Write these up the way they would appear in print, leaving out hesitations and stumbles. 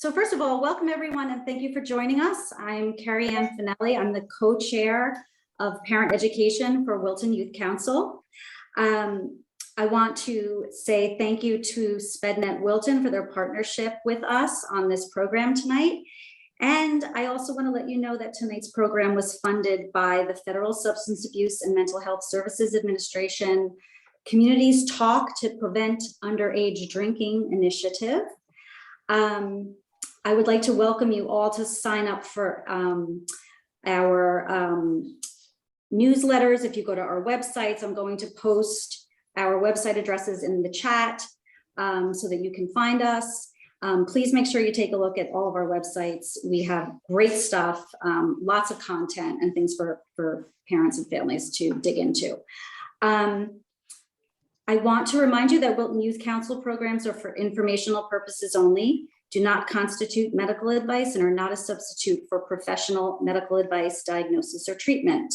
So first of all, welcome everyone and thank you for joining us. I'm Carrie Ann Finelli. I'm the co-chair of Parent Education for Wilton Youth Council. I want to say thank you to SpedNet Wilton for their partnership with us on this program tonight. And I also want to let you know that tonight's program was funded by the Federal Substance Abuse and Mental Health Services Administration Communities Talk to Prevent Underage Drinking Initiative. I would like to welcome you all to sign up for our newsletters. If you go to our websites, I'm going to post our website addresses in the chat so that you can find us. Please make sure you take a look at all of our websites. We have great stuff, lots of content and things for parents and families to dig into. I want to remind you that Wilton Youth Council programs are for informational purposes only, do not constitute medical advice, and are not a substitute for professional medical advice, diagnosis, or treatment.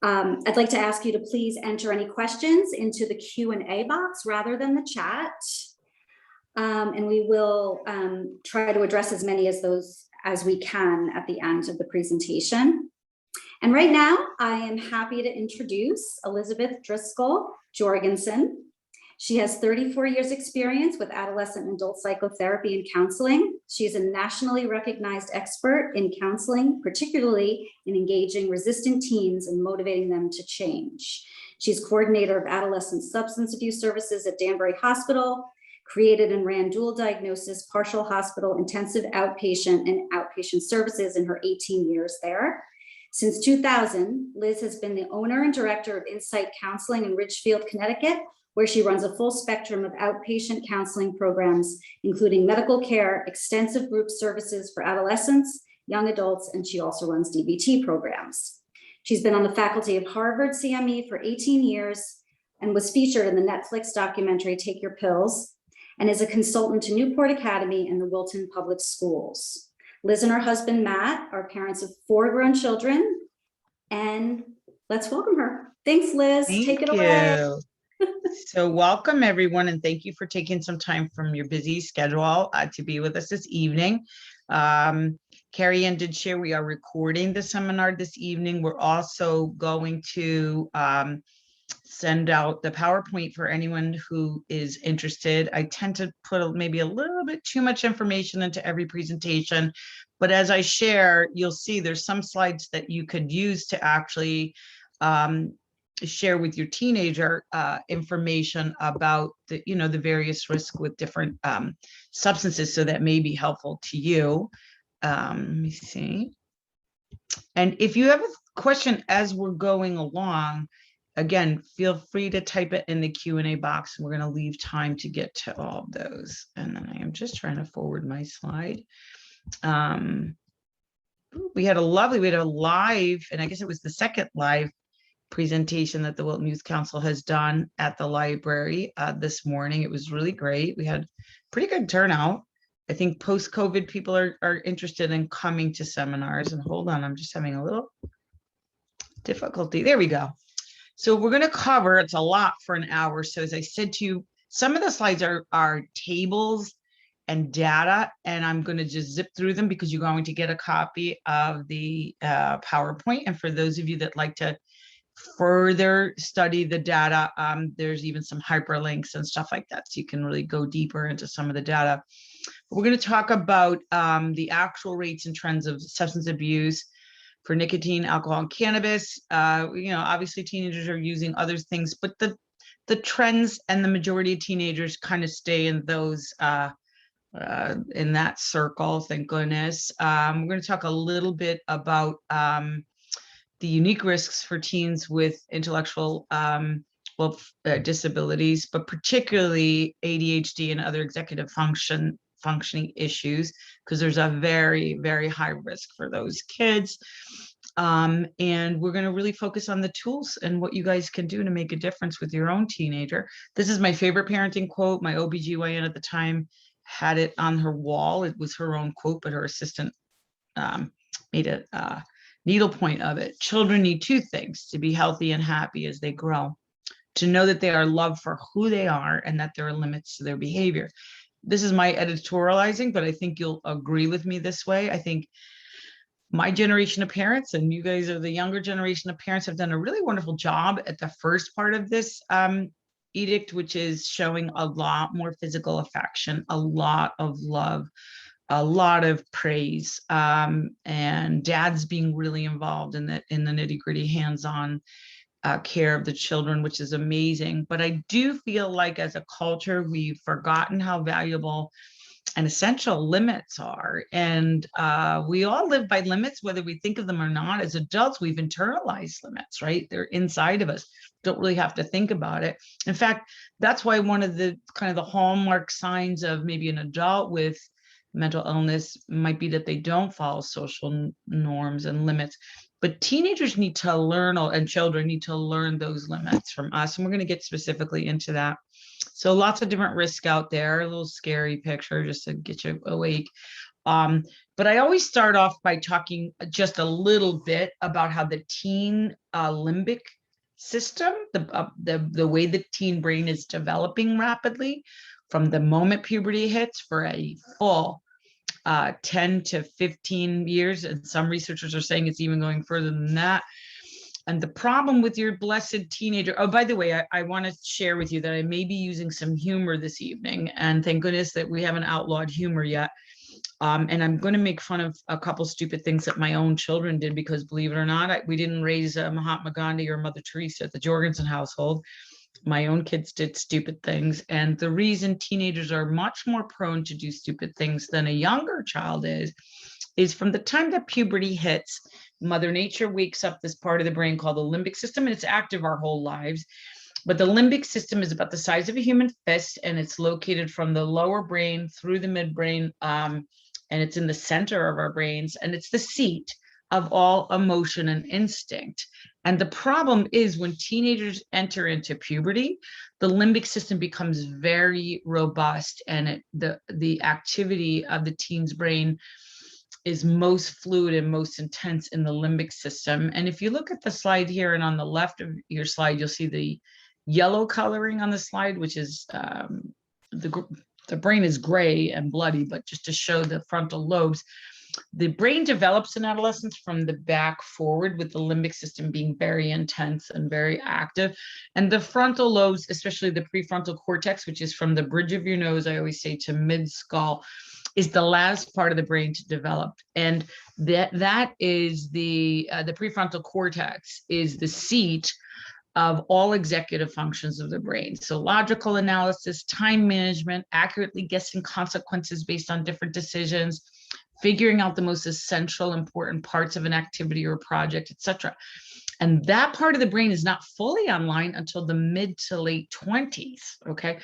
I'd like to ask you to please enter any questions into the Q&A box rather than the chat. And we will try to address as many of those as we can at the end of the presentation. And right now, I am happy to introduce Elizabeth Driscoll Jorgensen. She has 34 years experience with adolescent and adult psychotherapy and counseling. She is a nationally recognized expert in counseling, particularly in engaging resistant teens and motivating them to change. She's coordinator of adolescent substance abuse services at Danbury Hospital, created and ran dual diagnosis, partial hospital, intensive outpatient and outpatient services in her 18 years there. Since 2000, Liz has been the owner and director of Insight Counseling in Ridgefield, Connecticut, where she runs a full spectrum of outpatient counseling programs, including medical care, extensive group services for adolescents, young adults, and she also runs DBT programs. She's been on the faculty of Harvard CME for 18 years and was featured in the Netflix documentary Take Your Pills, and is a consultant to Newport Academy and the Wilton Public Schools. Liz and her husband, Matt, are parents of 4 grown children, and let's welcome her. Thanks, Liz. Take it away. So welcome everyone, and thank you for taking some time from your busy schedule to be with us this evening. Carrie Ann did share we are recording the seminar this evening. We're also going to send out the PowerPoint for anyone who is interested. I tend to put maybe a little bit too much information into every presentation, but as I share, you'll see there's some slides that you could use to actually share with your teenager information about the, the various risks with different substances, so that may be helpful to you. Let me see. And if you have a question as we're going along, again, feel free to type it in the Q&A box. We're going to leave time to get to all of those. And then I am just trying to forward my slide. We had a live, and I guess it was the second live presentation that the Wilton Youth Council has done at the library this morning. It was really great. We had pretty good turnout. I think post-COVID people are interested in coming to seminars. And hold on, I'm just having a little difficulty. There we go. So we're going to cover, it's a lot for an hour. So as I said to you, some of the slides are tables and data, and I'm going to just zip through them because you're going to get a copy of the PowerPoint. And for those of you that like to further study the data, there's even some hyperlinks and stuff like that, so you can really go deeper into some of the data. But we're going to talk about the actual rates and trends of substance abuse for nicotine, alcohol, and cannabis. Obviously teenagers are using other things, but the trends and the majority of teenagers kind of stay in those in that circle, thank goodness. We're going to talk a little bit about the unique risks for teens with intellectual disabilities, but particularly ADHD and other executive functioning issues, because there's a very, very high risk for those kids. And we're going to really focus on the tools and what you guys can do to make a difference with your own teenager. This is my favorite parenting quote. My OBGYN at the time had it on her wall. It was her own quote, but her assistant made a needle point of it. Children need 2 things to be healthy and happy as they grow: to know that they are loved for who they are and that there are limits to their behavior. this is my editorializing, but I think you'll agree with me this way. I think my generation of parents, and you guys are the younger generation of parents, have done a really wonderful job at the first part of this edict, which is showing a lot more physical affection, a lot of love, a lot of praise, and dads being really involved in the nitty-gritty, hands-on care of the children, which is amazing. But I do feel like as a culture, we've forgotten how valuable and essential limits are. And we all live by limits, whether we think of them or not. As adults, we've internalized limits, right? They're inside of us. Don't really have to think about it. In fact, that's why one of the kind of the hallmark signs of maybe an adult with mental illness might be that they don't follow social norms and limits. But teenagers need to learn, and children need to learn those limits from us. And we're going to get specifically into that. So lots of different risks out there, a little scary picture just to get you awake. But I always start off by talking just a little bit about how the teen limbic system, the way the teen brain is developing rapidly from the moment puberty hits for a full 10 to 15 years. And some researchers are saying it's even going further than that. And the problem with your blessed teenager, oh, by the way, I want to share with you that I may be using some humor this evening. And thank goodness that we haven't outlawed humor yet. And I'm going to make fun of a couple stupid things that my own children did, because believe it or not, we didn't raise Mahatma Gandhi or Mother Teresa at the Jorgensen household. My own kids did stupid things. And the reason teenagers are much more prone to do stupid things than a younger child is from the time that puberty hits, Mother Nature wakes up this part of the brain called the limbic system, and it's active our whole lives. But the limbic system is about the size of a human fist, and it's located from the lower brain through the midbrain, and it's in the center of our brains, and it's the seat of all emotion and instinct. And the problem is when teenagers enter into puberty, the limbic system becomes very robust, and the activity of the teen's brain is most fluid and most intense in the limbic system. And if you look at the slide here, and on the left of your slide, you'll see the yellow coloring on the slide, which is the brain is gray and bloody, but just to show the frontal lobes. The brain develops in adolescence from the back forward, with the limbic system being very intense and very active. And the frontal lobes, especially the prefrontal cortex, which is from the bridge of your nose, I always say, to mid skull, is the last part of the brain to develop. And that is the prefrontal cortex is the seat of all executive functions of the brain. So logical analysis, time management, accurately guessing consequences based on different decisions, figuring out the most essential, important parts of an activity or project, etc. And that part of the brain is not fully online until the mid to late 20s, okay?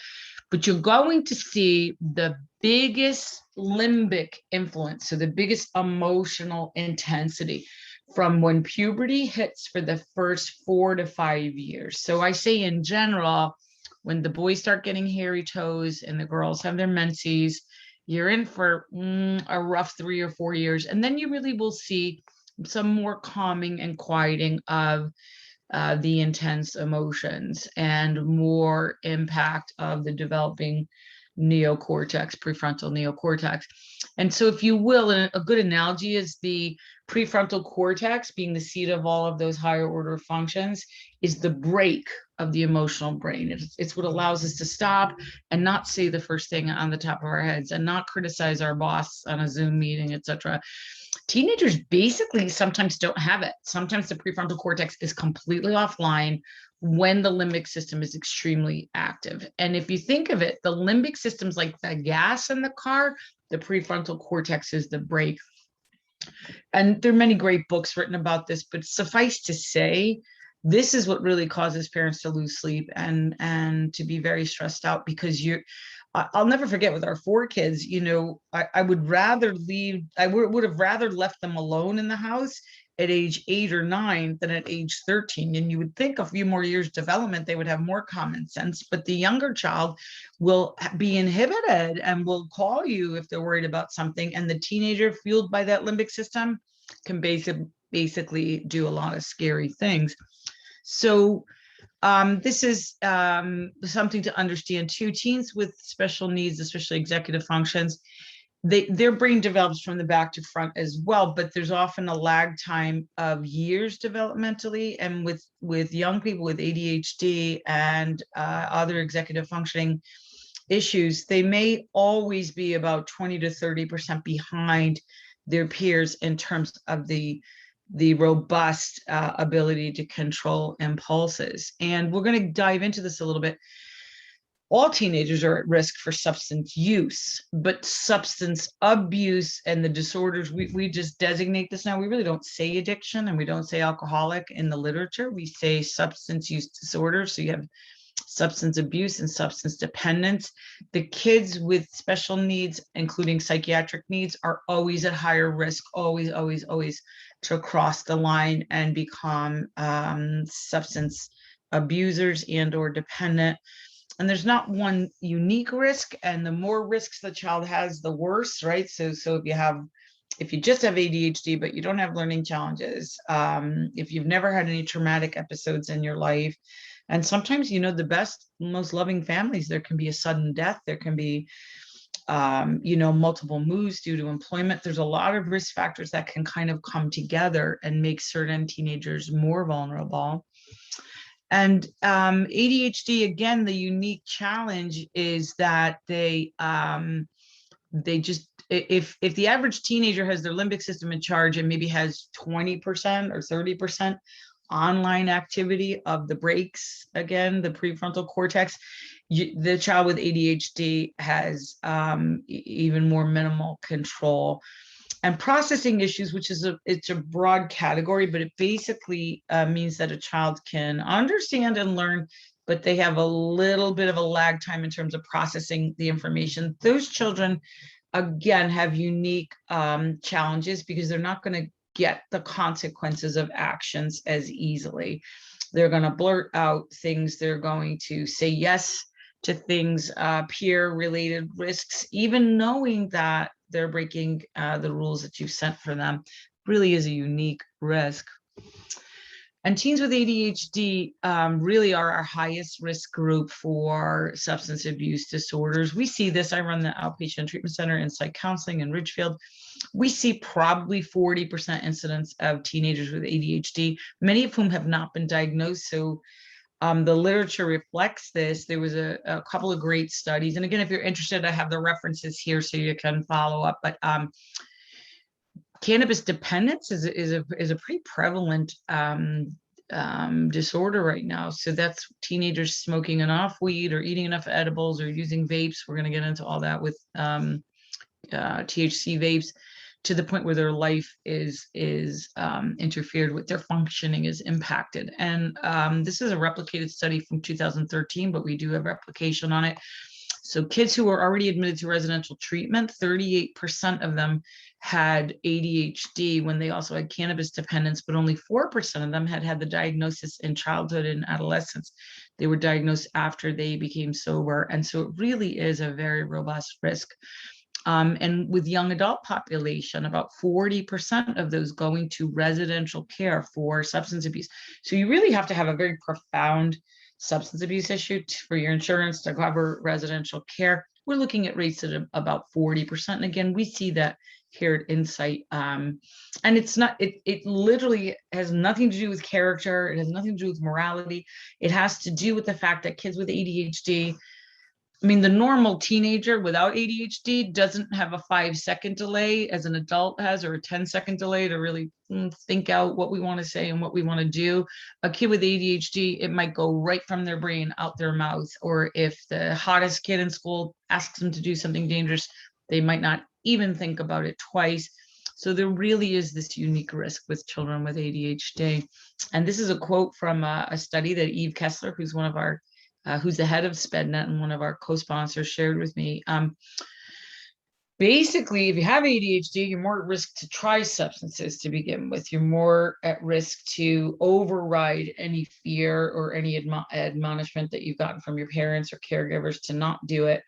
But you're going to see the biggest limbic influence, so the biggest emotional intensity, from when puberty hits for the first 4 to 5 years. So I say in general, when the boys start getting hairy toes and the girls have their menses, you're in for a rough 3 or 4 years. And then you really will see some more calming and quieting of the intense emotions and more impact of the developing neocortex, prefrontal neocortex. And so if you will, a good analogy is the prefrontal cortex, being the seat of all of those higher order functions, is the brake of the emotional brain. It's what allows us to stop and not say the first thing on the top of our heads and not criticize our boss on a Zoom meeting, etc. Teenagers basically sometimes don't have it. Sometimes the prefrontal cortex is completely offline when the limbic system is extremely active. And if you think of it, the limbic system's like the gas in the car, the prefrontal cortex is the brake. And there are many great books written about this, but suffice to say, this is what really causes parents to lose sleep and to be very stressed out, because I'll never forget with our 4 kids, I would have rather left them alone in the house at age 8 or 9 than at age 13. And you would think a few more years development, they would have more common sense, but the younger child will be inhibited and will call you if they're worried about something. And the teenager, fueled by that limbic system, can basically do a lot of scary things. So This is something to understand too. Teens with special needs, especially executive functions, their brain develops from the back to front as well, but there's often a lag time of years developmentally. And with young people with ADHD and other executive functioning issues, they may always be about 20 to 30% behind their peers in terms of the robust ability to control impulses. And we're going to dive into this a little bit. All teenagers are at risk for substance use, but substance abuse and the disorders, we just designate this now. We really don't say addiction, and we don't say alcoholic in the literature. We say substance use disorders. So you have substance abuse and substance dependence. The kids with special needs, including psychiatric needs, are always at higher risk, always, always, always, to cross the line and become substance abusers and or dependent. And there's not one unique risk, and the more risks the child has, the worse, right? So if you just have ADHD, but you don't have learning challenges, if you've never had any traumatic episodes in your life, and sometimes, the best, most loving families, there can be a sudden death, there can be, multiple moves due to employment. There's a lot of risk factors that can kind of come together and make certain teenagers more vulnerable. And ADHD, again, the unique challenge is that they just, if the average teenager has their limbic system in charge and maybe has 20% or 30% online activity of the brakes, again, the prefrontal cortex, the child with ADHD has even more minimal control. And processing issues, which is it's a broad category, but it basically means that a child can understand and learn, but they have a little bit of a lag time in terms of processing the information. Those children, again, have unique challenges because they're not going to get the consequences of actions as easily. They're going to blurt out things. They're going to say yes to things, peer-related risks, even knowing that they're breaking the rules that you've set for them. Really is a unique risk. And teens with ADHD really are our highest risk group for substance abuse disorders. We see this. I run the outpatient treatment center in psych counseling in Ridgefield. We see probably 40% incidence of teenagers with ADHD, many of whom have not been diagnosed. So the literature reflects this. There was a couple of great studies. And again, if you're interested, I have the references here so you can follow up. But cannabis dependence is a pretty prevalent disorder right now. So that's teenagers smoking enough weed or eating enough edibles or using vapes. We're going to get into all that with THC vapes, to the point where their life is interfered with, their functioning is impacted. And this is a replicated study from 2013, but we do have replication on it. So kids who were already admitted to residential treatment, 38% of them had ADHD when they also had cannabis dependence, but only 4% of them had the diagnosis in childhood and adolescence. They were diagnosed after they became sober. And so it really is a very robust risk. And with young adult population, about 40% of those going to residential care for substance abuse. So you really have to have a very profound substance abuse issue for your insurance to cover residential care. We're looking at rates at about 40%. And again, we see that here at Insight. And it's not, it literally has nothing to do with character. It has nothing to do with morality. It has to do with the fact that kids with ADHD, I mean, the normal teenager without ADHD doesn't have a 5-second delay as an adult has, or a 10-second delay to really think out what we want to say and what we want to do. A kid with ADHD, it might go right from their brain out their mouth. Or if the hottest kid in school asks them to do something dangerous, they might not even think about it twice. So there really is this unique risk with children with ADHD. And this is a quote from a study that Eve Kessler, who's one of our who's the head of SPEDNet and one of our co-sponsors, shared with me. Basically, if you have ADHD, you're more at risk to try substances to begin with. You're more at risk to override any fear or any admonishment that you've gotten from your parents or caregivers to not do it.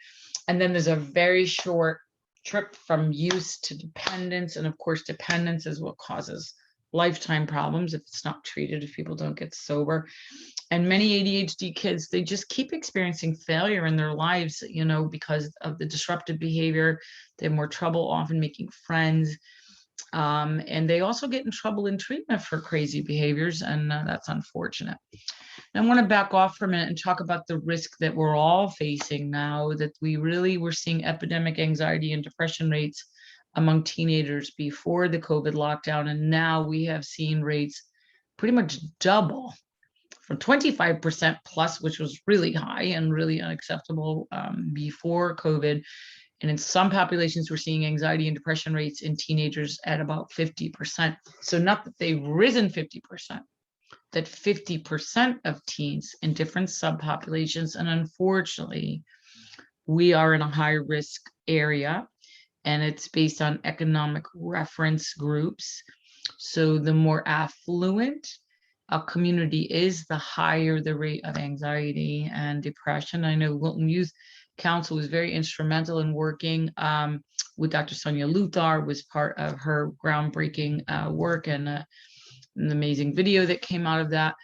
And then there's a very short trip from use to dependence. And of course, dependence is what causes lifetime problems if it's not treated, if people don't get sober. And many ADHD kids, they just keep experiencing failure in their lives, you know, because of the disruptive behavior. They have more trouble often making friends. And they also get in trouble in treatment for crazy behaviors, and that's unfortunate. And I want to back off for a minute and talk about the risk that we're all facing now, that we're seeing epidemic anxiety and depression rates among teenagers before the COVID lockdown. And now we have seen rates pretty much double from 25% plus, which was really high and really unacceptable before COVID. And in some populations, we're seeing anxiety and depression rates in teenagers at about 50%. So not that they've risen 50%, that 50% of teens in different subpopulations. And unfortunately, we are in a high risk area, and it's based on economic reference groups. So the more affluent a community is, the higher the rate of anxiety and depression. I know Wilton Youth Council was very instrumental in working with Dr. Sonia Luthar, was part of her groundbreaking work, and an amazing video that came out of that.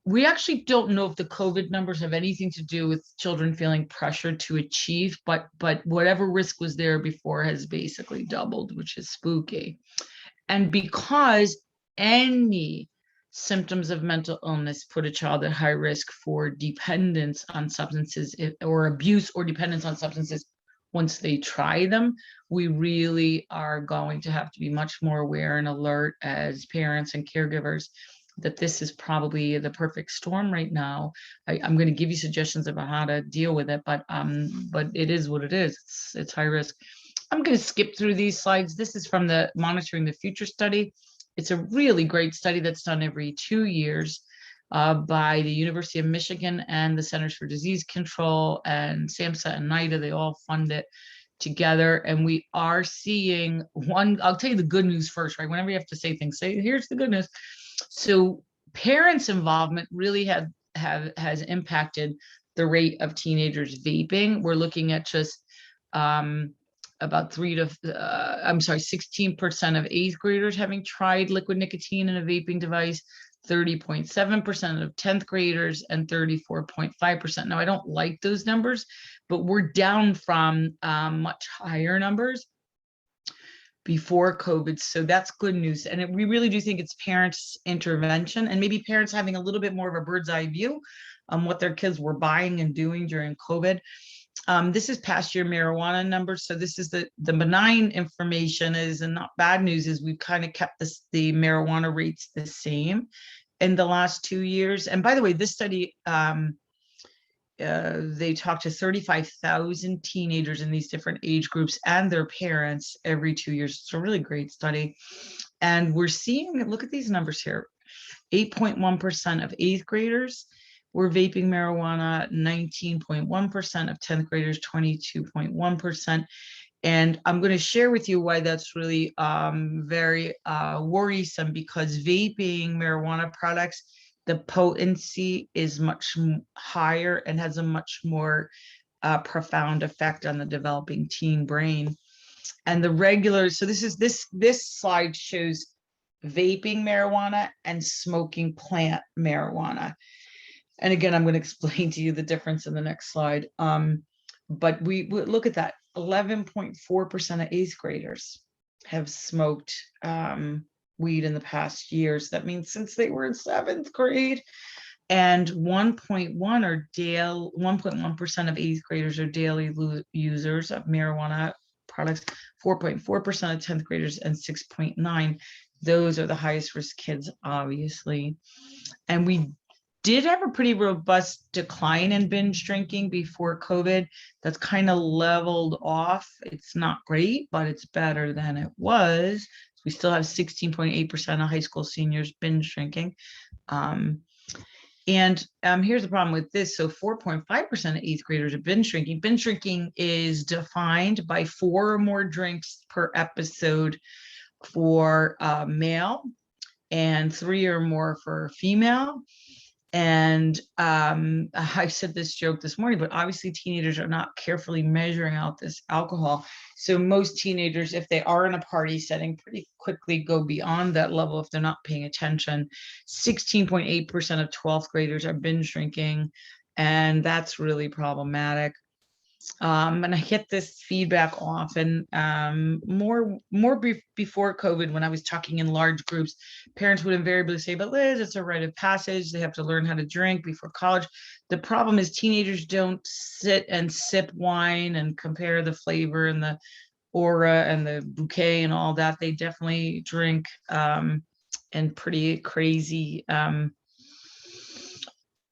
We actually don't know if the COVID numbers have anything to do with children feeling pressured to achieve, but whatever risk was there before has basically doubled, which is spooky. And because any symptoms of mental illness put a child at high risk for dependence on substances, or abuse or dependence on substances once they try them, we really are going to have to be much more aware and alert as parents and caregivers that this is probably the perfect storm right now. I'm going to give you suggestions about how to deal with it, but it is what it is. It's high risk. I'm going to skip through these slides. This is from the Monitoring the Future study. It's a really great study that's done every 2 years by the University of Michigan and the Centers for Disease Control, and SAMHSA and NIDA. They all fund it together. And we are seeing I'll tell you the good news first, right? Whenever you have to say things, say, here's the good news. So parents' involvement really has impacted the rate of teenagers vaping. We're looking at just about 16% of 8th graders having tried liquid nicotine in a vaping device, 30.7% of 10th graders, and 34.5%. Now, I don't like those numbers, but we're down from much higher numbers before COVID. So that's good news. And we really do think it's parents' intervention, and maybe parents having a little bit more of a bird's eye view on what their kids were buying and doing during COVID. This is past year marijuana numbers. So this is the benign information is, and not bad news is, we've kind of kept the marijuana rates the same in the last 2 years. And by the way, this study, they talked to 35,000 teenagers in these different age groups and their parents every 2 years. It's a really great study. And we're seeing, look at these numbers here, 8.1% of 8th graders were vaping marijuana, 19.1% of 10th graders, 22.1%. And I'm going to share with you why that's really very worrisome, because vaping marijuana products, the potency is much higher and has a much more profound effect on the developing teen brain. And the regular, so this slide shows vaping marijuana and smoking plant marijuana. And again, I'm going to explain to you the difference in the next slide. But we look at that, 11.4% of 8th graders have smoked weed in the past years. That means since they were in 7th grade. And 1.1% of 8th graders are daily users of marijuana products, 4.4% of 10th graders, and 6.9%. Those are the highest risk kids, obviously. And we did have a pretty robust decline in binge drinking before COVID. That's kind of leveled off. It's not great, but it's better than it was. We still have 16.8% of high school seniors binge drinking. And here's the problem with this. So 4.5% of 8th graders are binge drinking. Binge drinking is defined by 4 or more drinks per episode for male and 3 or more for female. And I said this joke this morning, but obviously teenagers are not carefully measuring out this alcohol. So most teenagers, if they are in a party setting, pretty quickly go beyond that level if they're not paying attention. 16.8% of 12th graders are binge drinking, and that's really problematic. And I get this feedback often, before COVID, when I was talking in large groups, parents would invariably say, but Liz, it's a rite of passage. They have to learn how to drink before college. The problem is teenagers don't sit and sip wine and compare the flavor and the aura and the bouquet and all that. They definitely drink in pretty crazy,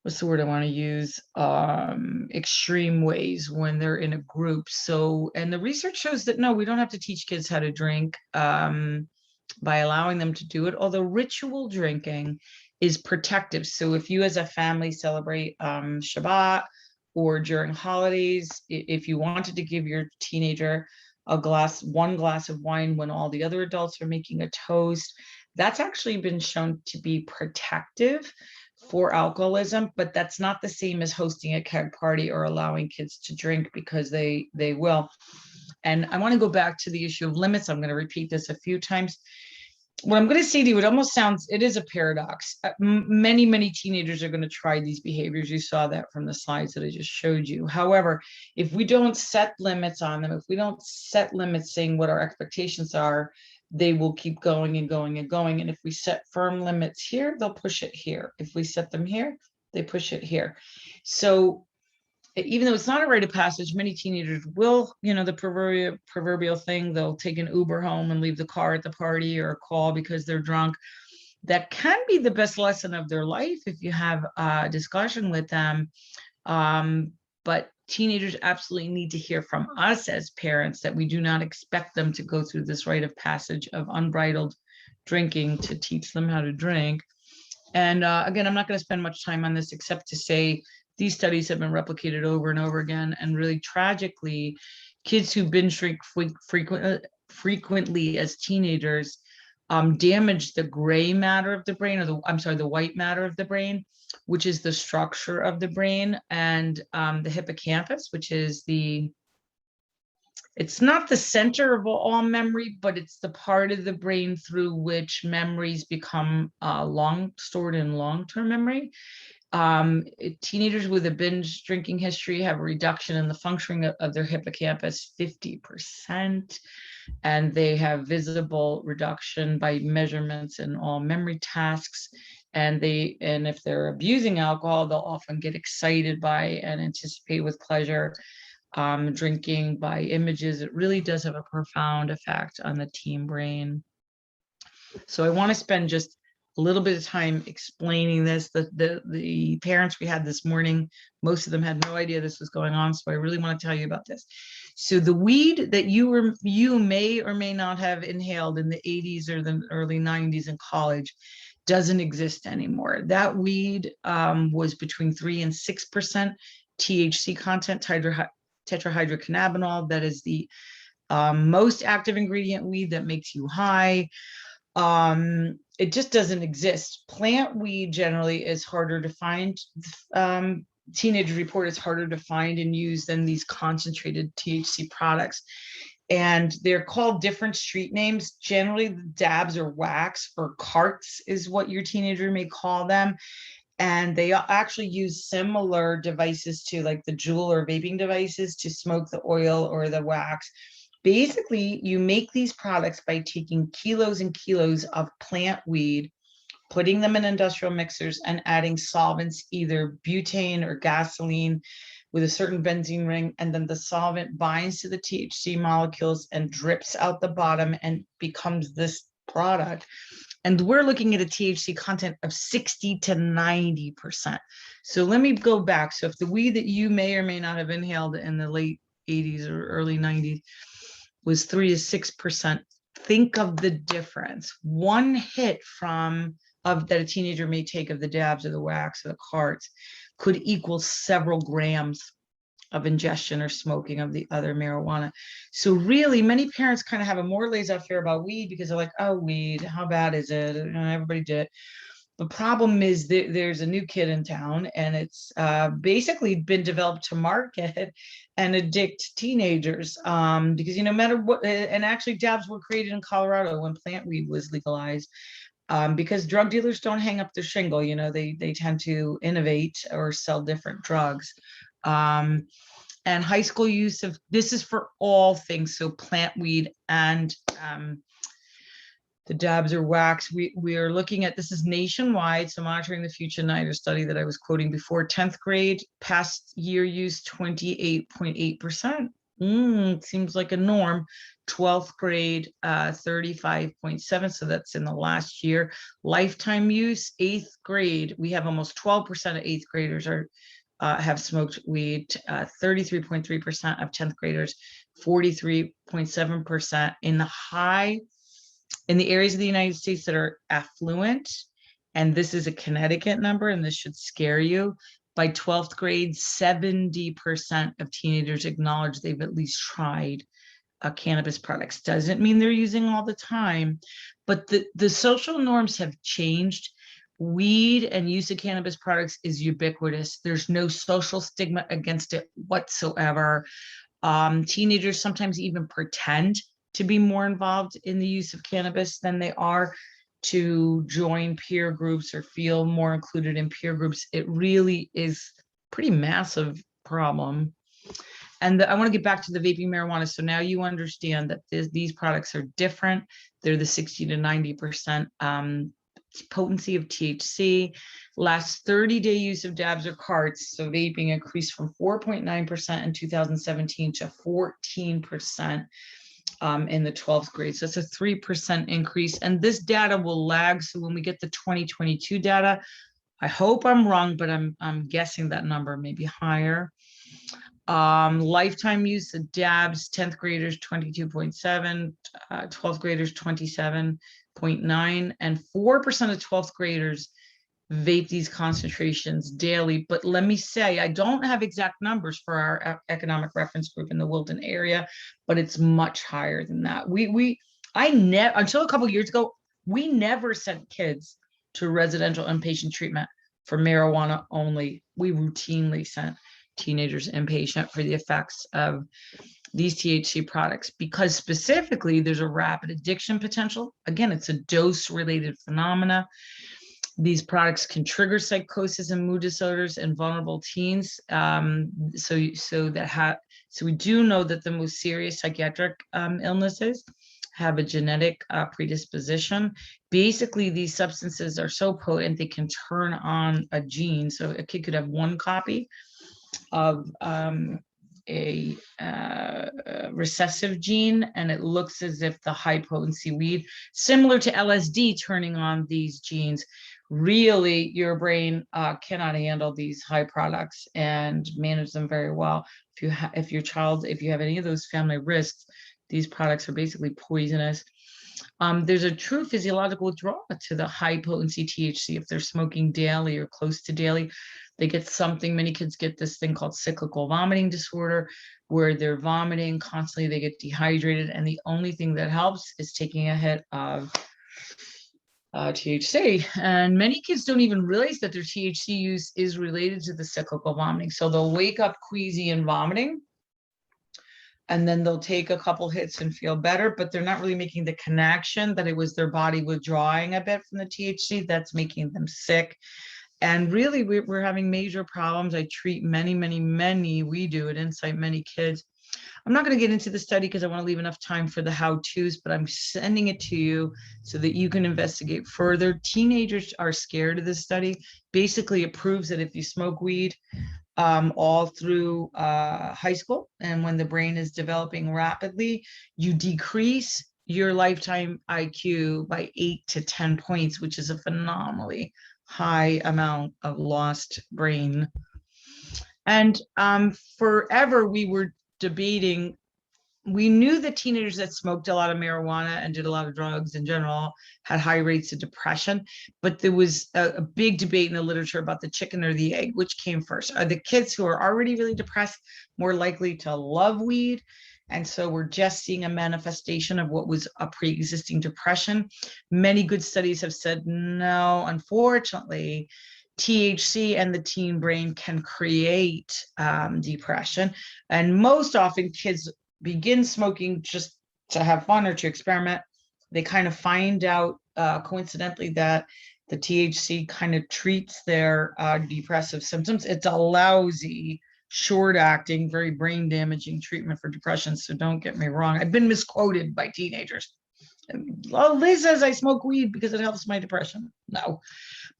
what's the word I want to use, extreme ways when they're in a group. So, and the research shows that no, we don't have to teach kids how to drink by allowing them to do it, although ritual drinking is protective. So if you as a family celebrate Shabbat or during holidays, if you wanted to give your teenager one glass of wine when all the other adults are making a toast, that's actually been shown to be protective for alcoholism, but that's not the same as hosting a keg party or allowing kids to drink because they will. And I want to go back to the issue of limits. I'm going to repeat this a few times. What I'm going to say to you, it is a paradox. Many teenagers are going to try these behaviors. You saw that from the slides that I just showed you. However, if we don't set limits on them, if we don't set limits saying what our expectations are, they will keep going and going and going. And if we set firm limits here, they'll push it here. If we set them here, they push it here. So even though it's not a rite of passage, many teenagers will, the proverbial thing, they'll take an Uber home and leave the car at the party or call because they're drunk. That can be the best lesson of their life if you have a discussion with them. But teenagers absolutely need to hear from us as parents that we do not expect them to go through this rite of passage of unbridled drinking to teach them how to drink. And again, I'm not going to spend much time on this except to say these studies have been replicated over and over again. And really tragically, kids who binge drink frequently as teenagers damage the gray matter of the brain, or the white matter of the brain, which is the structure of the brain, and the hippocampus, which is it's not the center of all memory, but it's the part of the brain through which memories become stored in long-term memory. Teenagers with a binge drinking history have a reduction in the functioning of their hippocampus 50%, and they have visible reduction by measurements in all memory tasks. And if they're abusing alcohol, they'll often get excited by and anticipate with pleasure drinking by images. It really does have a profound effect on the teen brain. So I want to spend just a little bit of time explaining this. The parents we had this morning, most of them had no idea this was going on, so I really want to tell you about this. So the weed that you may or may not have inhaled in the 80s or the early 90s in college doesn't exist anymore. That weed was between 3 and 6% THC content, tetrahydrocannabinol. That is the most active ingredient weed that makes you high. It just doesn't exist. Plant weed generally is harder to find. Teenagers report it's harder to find and use than these concentrated THC products. And they're called different street names. Generally, the dabs or wax or carts is what your teenager may call them. And they actually use similar devices to like the Juul or vaping devices to smoke the oil or the wax. Basically, you make these products by taking kilos and kilos of plant weed, putting them in industrial mixers and adding solvents, either butane or gasoline with a certain benzene ring, and then the solvent binds to the THC molecules and drips out the bottom and becomes this product. And we're looking at a THC content of 60 to 90%. So let me go back. So if the weed that you may or may not have inhaled in the late 80s or early 90s was 3 to 6%, think of the difference. One hit that a teenager may take of the dabs or the wax or the carts could equal several grams of ingestion or smoking of the other marijuana. So really, many parents kind of have a more laissez-faire about weed because they're like, oh, weed, how bad is it? And everybody did it. The problem is that there's a new kid in town, and it's basically been developed to market and addict teenagers. Because no matter what, and actually dabs were created in Colorado when plant weed was legalized. Because drug dealers don't hang up their shingle, they tend to innovate or sell different drugs. And high school use of this is for all things, so plant weed and the dabs or wax. We are looking at, this is nationwide, so monitoring the future NIDA study that I was quoting before. 10th grade past year use 28.8%. Seems like a norm. 12th grade 35.7, so that's in the last year. Lifetime use, 8th grade, we have almost 12% of 8th graders are have smoked weed. 33.3% of 10th graders, 43.7% in the areas of the United States that are affluent, and this is a Connecticut number, and this should scare you. By 12th grade, 70% of teenagers acknowledge they've at least tried cannabis products. Doesn't mean they're using all the time, but the social norms have changed. Weed and use of cannabis products is ubiquitous. There's no social stigma against it whatsoever. Teenagers sometimes even pretend to be more involved in the use of cannabis than they are to join peer groups or feel more included in peer groups. It really is pretty massive problem. And I want to get back to the vaping marijuana. So now you understand that these products are different. They're the 60 to 90% potency of THC. Last 30-day use of dabs or carts, so vaping, increased from 4.9% in 2017 to 14% in the 12th grade. So it's a 3% increase. And this data will lag. So when we get the 2022 data, I hope I'm wrong, but I'm guessing that number may be higher. Lifetime use of dabs, 10th graders 22.7, 12th graders 27.9, and 4% of 12th graders vape these concentrations daily. But let me say, I don't have exact numbers for our economic reference group in the Wilton area, but it's much higher than that. I never, until a couple of years ago, we never sent kids to residential inpatient treatment for marijuana only. We routinely sent teenagers inpatient for the effects of these THC products, because specifically there's a rapid addiction potential. Again, it's a dose-related phenomena. These products can trigger psychosis and mood disorders in vulnerable teens. So we do know that the most serious psychiatric illnesses have a genetic predisposition. Basically, these substances are so potent they can turn on a gene. So a kid could have one copy of a recessive gene, and it looks as if the high potency weed, similar to LSD, turning on these genes. Really, your brain cannot handle these high products and manage them very well. If you have any of those family risks, these products are basically poisonous. There's a true physiological withdrawal to the high potency THC if they're smoking daily or close to daily. They get something, many kids get this thing called cyclical vomiting disorder, where they're vomiting constantly, they get dehydrated, and the only thing that helps is taking a hit of THC. And many kids don't even realize that their THC use is related to the cyclical vomiting. So they'll wake up queasy and vomiting, and then they'll take a couple hits and feel better, but they're not really making the connection that it was their body withdrawing a bit from the THC that's making them sick. And really, we're having major problems. I treat many we do at Insight, many kids. I'm not going to get into the study because I want to leave enough time for the how-tos, but I'm sending it to you so that you can investigate further. Teenagers are scared of this study. Basically, it proves that if you smoke weed all through high school, and when the brain is developing rapidly, you decrease your lifetime IQ by 8 to 10 points, which is a phenomenally high amount of lost brain. And forever we were debating, we knew that teenagers that smoked a lot of marijuana and did a lot of drugs in general had high rates of depression, but there was a big debate in the literature about the chicken or the egg, which came first. Are the kids who are already really depressed more likely to love weed And so we're just seeing a manifestation of what was a pre-existing depression. Many good studies have said, no, unfortunately, THC and the teen brain can create depression. And most often kids begin smoking just to have fun or to experiment. They kind of find out coincidentally that the THC kind of treats their depressive symptoms. It's a lousy, short-acting, very brain-damaging treatment for depression. So don't get me wrong. I've been misquoted by teenagers. Well, Liz says I smoke weed because it helps my depression. No,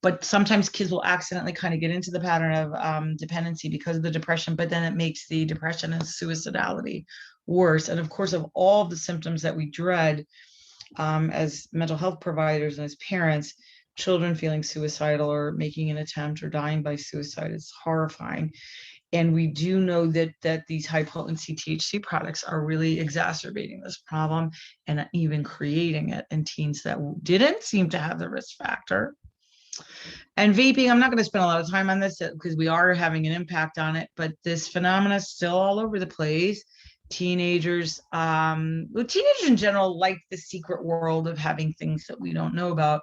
but sometimes kids will accidentally kind of get into the pattern of dependency because of the depression, but then it makes the depression and suicidality worse. And of course, of all the symptoms that we dread as mental health providers and as parents, children feeling suicidal or making an attempt or dying by suicide is horrifying. And we do know that these high potency THC products are really exacerbating this problem and even creating it in teens that didn't seem to have the risk factor. And vaping, I'm not going to spend a lot of time on this because we are having an impact on it, but this phenomenon is still all over the place. Teenagers, teenagers in general like the secret world of having things that we don't know about.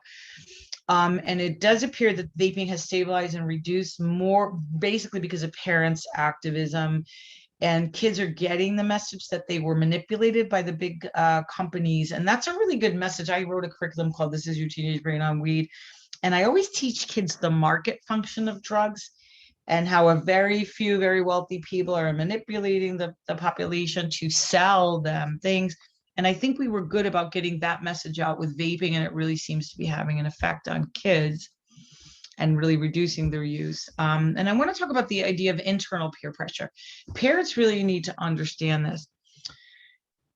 And it does appear that vaping has stabilized and reduced more basically because of parents' activism, and kids are getting the message that they were manipulated by the big companies. And that's a really good message. I wrote a curriculum called This Is Your Teenage Brain on Weed. And I always teach kids the market function of drugs and how a very few, very wealthy people are manipulating the population to sell them things. And I think we were good about getting that message out with vaping, and it really seems to be having an effect on kids and really reducing their use. And I want to talk about the idea of internal peer pressure. Parents really need to understand this.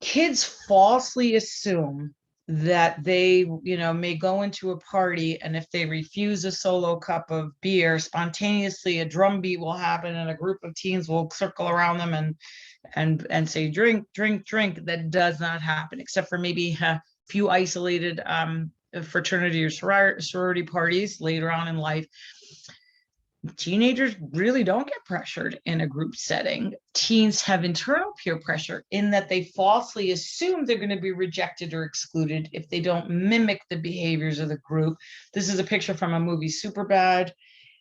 Kids falsely assume that they, may go into a party, and if they refuse a solo cup of beer, spontaneously a drum beat will happen and a group of teens will circle around them and say, drink, drink, drink. That does not happen, except for maybe a few isolated fraternity or sorority parties later on in life. Teenagers really don't get pressured in a group setting. Teens have internal peer pressure in that they falsely assume they're going to be rejected or excluded if they don't mimic the behaviors of the group. This is a picture from a movie, Superbad.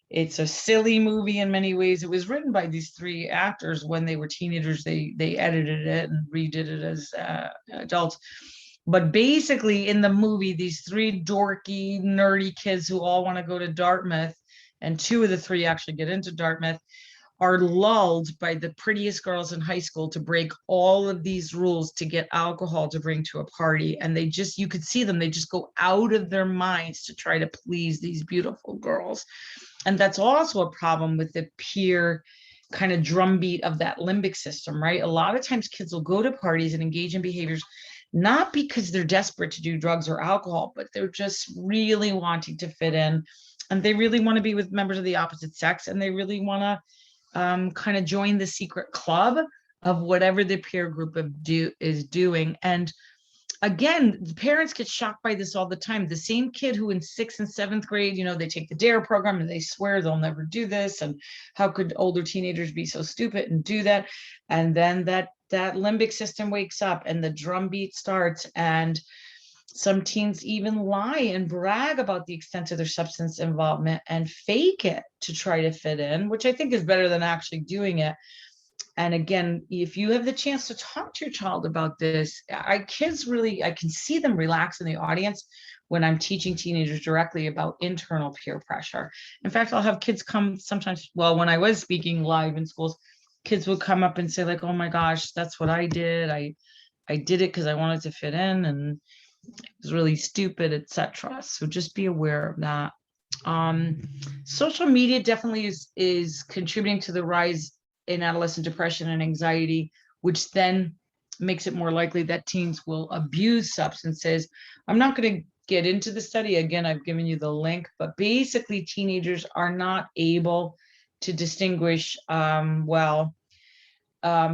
It's a silly movie in many ways. It was written by these three actors when they were teenagers. They edited it and redid it as adults. But basically in the movie, these three dorky, nerdy kids who all want to go to Dartmouth, and two of the three actually get into Dartmouth, are lulled by the prettiest girls in high school to break all of these rules to get alcohol to bring to a party. And you could see them, they just go out of their minds to try to please these beautiful girls. And that's also a problem with the peer kind of drumbeat of that limbic system, right? A lot of times kids will go to parties and engage in behaviors not because they're desperate to do drugs or alcohol, but they're just really wanting to fit in. And they really want to be with members of the opposite sex, and they really want to kind of join the secret club of whatever the peer group is doing. And again, the parents get shocked by this all the time. The same kid who in 6th and 7th grade, they take the DARE program and they swear they'll never do this. And how could older teenagers be so stupid and do that? And then that limbic system wakes up and the drumbeat starts, and some teens even lie and brag about the extent of their substance involvement and fake it to try to fit in, which I think is better than actually doing it. And again, if you have the chance to talk to your child about this, I can see them relax in the audience when I'm teaching teenagers directly about internal peer pressure. In fact, I'll have kids come sometimes, when I was speaking live in schools, kids would come up and say like, oh my gosh, that's what I did. I did it because I wanted to fit in, and it was really stupid, etc. So just be aware of that. Social media definitely is contributing to the rise in adolescent depression and anxiety, which then makes it more likely that teens will abuse substances. I'm not going to get into the study. Again, I've given you the link, but basically teenagers are not able to distinguish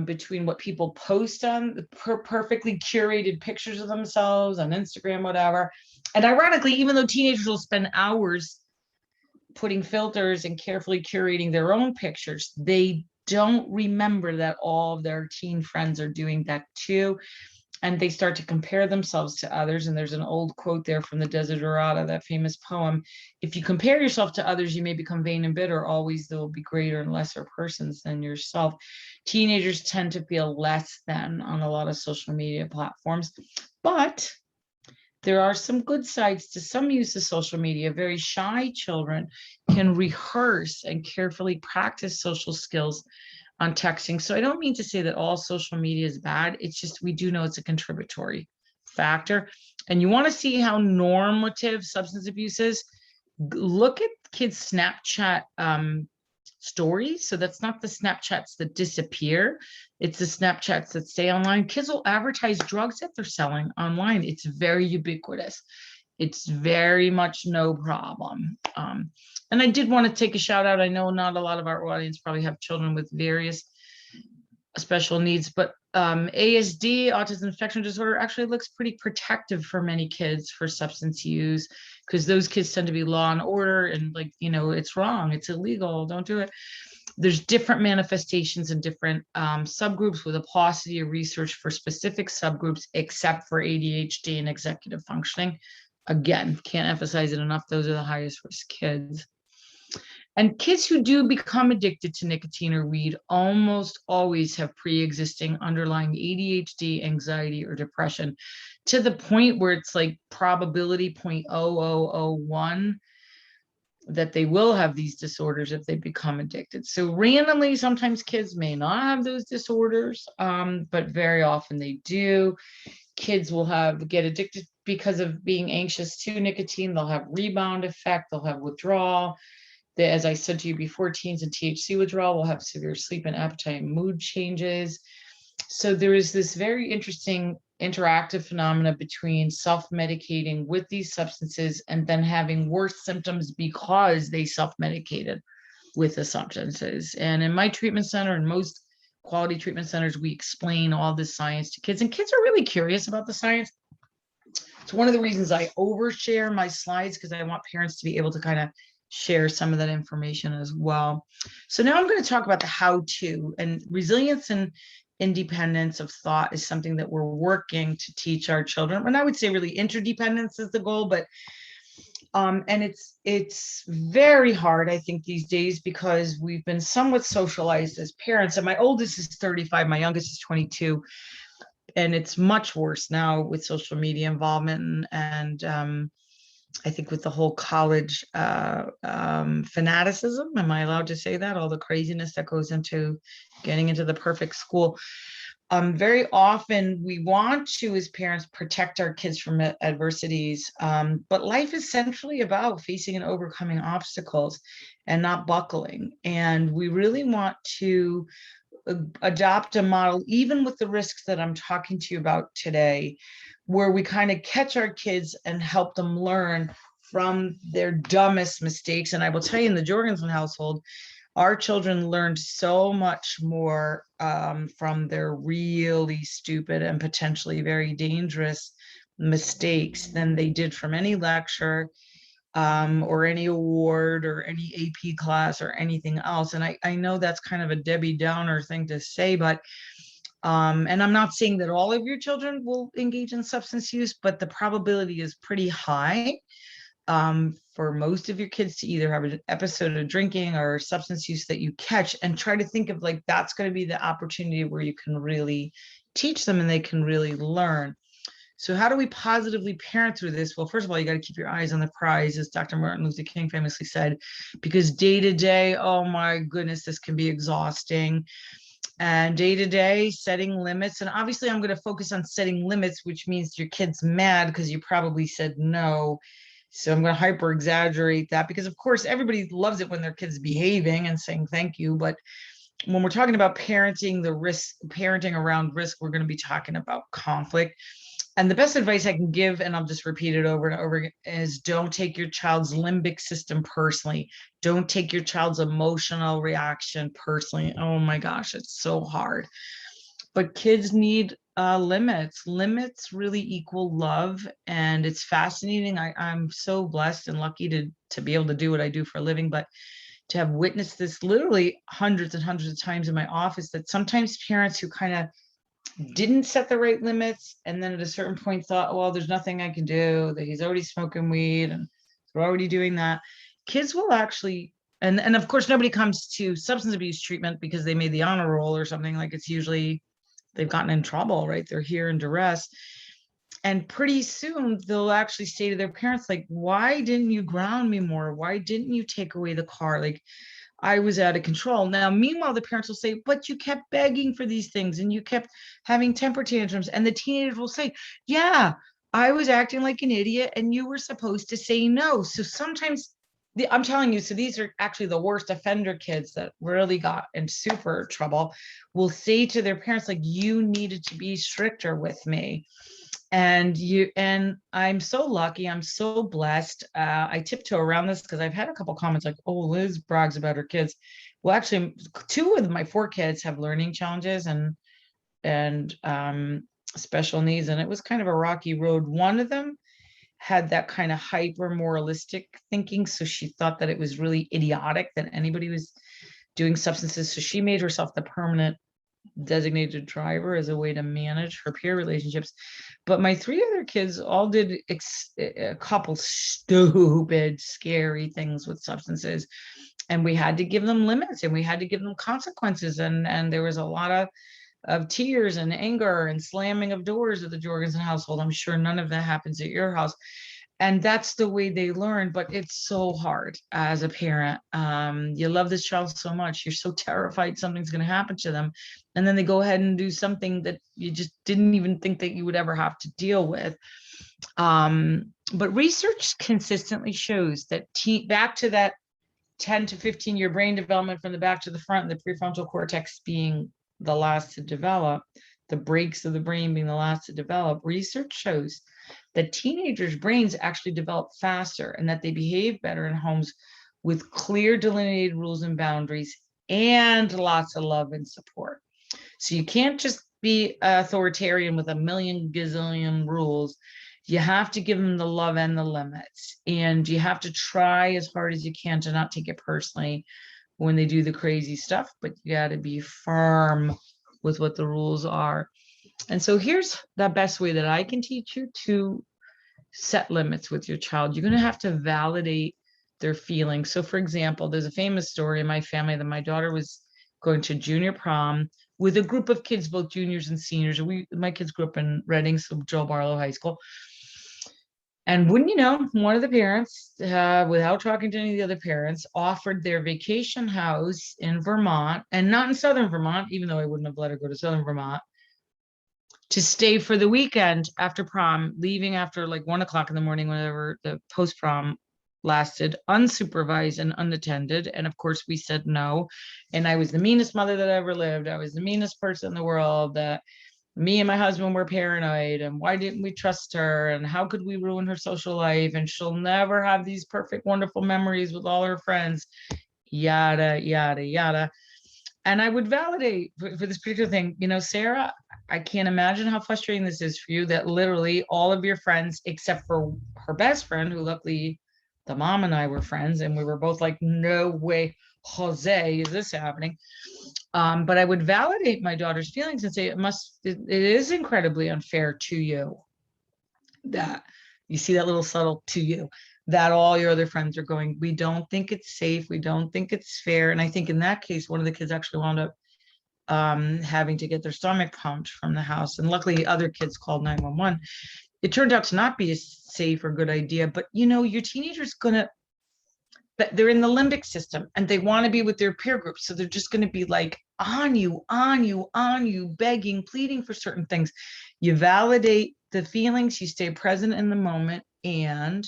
between what people post on perfectly curated pictures of themselves on Instagram, whatever. And ironically, even though teenagers will spend hours putting filters and carefully curating their own pictures, they don't remember that all of their teen friends are doing that too. And they start to compare themselves to others. And there's an old quote there from the Desiderata, that famous poem. If you compare yourself to others, you may become vain and bitter. Always there will be greater and lesser persons than yourself. Teenagers tend to feel less than on a lot of social media platforms. But there are some good sides to some use of social media. Very shy children can rehearse and carefully practice social skills on texting. So I don't mean to say that all social media is bad. It's just we do know it's a contributory factor. And you want to see how normative substance abuse is, look at kids' Snapchat stories. So that's not the Snapchats that disappear. It's the Snapchats that stay online. Kids will advertise drugs that they're selling online. It's very ubiquitous. It's very much no problem. And I did want to take a shout out. I know not a lot of our audience probably have children with various special needs, but ASD, autism spectrum disorder, actually looks pretty protective for many kids for substance use, because those kids tend to be law and order and like, you know, it's wrong, it's illegal, don't do it. There's different manifestations and different subgroups with a paucity of research for specific subgroups, except for ADHD and executive functioning. Again, can't emphasize it enough. Those are the highest risk kids. And kids who do become addicted to nicotine or weed almost always have pre-existing underlying ADHD, anxiety, or depression, to the point where it's like probability 0.0001 that they will have these disorders if they become addicted. So randomly, sometimes kids may not have those disorders, but very often they do. Kids will get addicted because of being anxious to nicotine. They'll have rebound effect, they'll have withdrawal. As I said to you before, teens and THC withdrawal will have severe sleep and appetite and mood changes. So there is this very interesting interactive phenomena between self-medicating with these substances and then having worse symptoms because they self-medicated with the substances. And in my treatment center and most quality treatment centers, we explain all this science to kids, and kids are really curious about the science. It's one of the reasons I overshare my slides, because I want parents to be able to kind of share some of that information as well. So now I'm going to talk about the how-to, and resilience and independence of thought is something that we're working to teach our children. And I would say really interdependence is the goal, but and it's very hard, I think, these days, because we've been somewhat socialized as parents. And my oldest is 35, my youngest is 22, and it's much worse now with social media involvement and I think with the whole college fanaticism. Am I allowed to say that? All the craziness that goes into getting into the perfect school. Very often we want to, as parents, protect our kids from adversities, but life is centrally about facing and overcoming obstacles and not buckling. And we really want to adopt a model, even with the risks that I'm talking to you about today, where we kind of catch our kids and help them learn from their dumbest mistakes. And I will tell you, in the Jorgensen household, our children learned so much more from their really stupid and potentially very dangerous mistakes than they did from any lecture or any award or any AP class or anything else. And I know that's kind of a Debbie Downer thing to say, but and I'm not saying that all of your children will engage in substance use, but the probability is pretty high for most of your kids to either have an episode of drinking or substance use that you catch, and try to think of like that's going to be the opportunity where you can really teach them and they can really learn. So how do we positively parent through this? Well, first of all, you got to keep your eyes on the prize, as Dr. Martin Luther King famously said, because day to day, oh my goodness, this can be exhausting. And day to day, setting limits. And obviously I'm going to focus on setting limits, which means your kid's mad because you probably said no. So I'm going to hyper exaggerate that, because of course everybody loves it when their kid's behaving and saying thank you. But when we're talking about parenting around risk, we're going to be talking about conflict. And the best advice I can give, and I'll just repeat it over and over again, is don't take your child's limbic system personally. Don't take your child's emotional reaction personally. Oh my gosh, it's so hard. But kids need limits. Limits really equal love. And it's fascinating. I'm so blessed and lucky to be able to do what I do for a living. But to have witnessed this literally hundreds and hundreds of times in my office, that sometimes parents who kind of didn't set the right limits and then at a certain point thought, well, there's nothing I can do, that he's already smoking weed and we're already doing that. Kids will actually, and of course, nobody comes to substance abuse treatment because they made the honor roll or something. Like, it's usually they've gotten in trouble, right? They're here in duress. And pretty soon they'll actually say to their parents, like, why didn't you ground me more? Why didn't you take away the car? Like, I was out of control. Now, meanwhile, the parents will say, but you kept begging for these things and you kept having temper tantrums. And the teenagers will say, yeah, I was acting like an idiot and you were supposed to say no. So sometimes I'm telling you, so these are actually the worst offender kids that really got in super trouble, will say to their parents, like, you needed to be stricter with me. And I'm so lucky, I'm so blessed. I tiptoe around this because I've had a couple comments like, oh, Liz brags about her kids. Well, actually, 2 of my 4 kids have learning challenges and special needs, and it was kind of a rocky road. One of them had that kind of hyper moralistic thinking, so she thought that it was really idiotic that anybody was doing substances, so she made herself the permanent designated driver as a way to manage her peer relationships. But my 3 other kids all did a couple stupid, scary things with substances, and we had to give them limits and we had to give them consequences. And there was a lot of tears and anger and slamming of doors at the Jorgensen household. I'm sure none of that happens at your house. And that's the way they learn, but it's so hard as a parent. You love this child so much, you're so terrified something's going to happen to them, and then they go ahead and do something that you just didn't even think that you would ever have to deal with. But research consistently shows that back to that 10 to 15 year brain development from the back to the front, the prefrontal cortex being the last to develop, the brakes of the brain being the last to develop, research shows that teenagers' brains actually develop faster and that they behave better in homes with clear delineated rules and boundaries and lots of love and support. So you can't just be authoritarian with a million gazillion rules. You have to give them the love and the limits, and you have to try as hard as you can to not take it personally when they do the crazy stuff, but you got to be firm with what the rules are. And so here's the best way that I can teach you to set limits with your child. You're going to have to validate their feelings. So for example, there's a famous story in my family that my daughter was going to junior prom with a group of kids, both juniors and seniors. My kids grew up in Reading, so Joe Barlow High School. And wouldn't you know, one of the parents, without talking to any of the other parents, offered their vacation house in Vermont, and not in southern Vermont, even though I wouldn't have let her go to southern Vermont, to stay for the weekend after prom, leaving after like 1 o'clock in the morning, whenever the post-prom lasted, unsupervised and unattended. And of course we said no. And I was the meanest mother that ever lived. I was the meanest person in the world. That me and my husband were paranoid, and why didn't we trust her, and how could we ruin her social life, and she'll never have these perfect, wonderful memories with all her friends, yada, yada, yada. And I would validate for this particular thing, you know, Sarah, I can't imagine how frustrating this is for you, that literally all of your friends, except for her best friend, who luckily the mom and I were friends, and we were both like, no way, Jose, is this happening? But I would validate my daughter's feelings and say, it is incredibly unfair to you that you see that little subtle to you, that all your other friends are going, we don't think it's safe, we don't think it's fair. And I think in that case, one of the kids actually wound up having to get their stomach pumped from the house. And luckily other kids called 911. It turned out to not be a safe or good idea, but you know, your teenager's they're in the limbic system and they want to be with their peer group. So they're just going to be like on you, begging, pleading for certain things. You validate the feelings, you stay present in the moment, and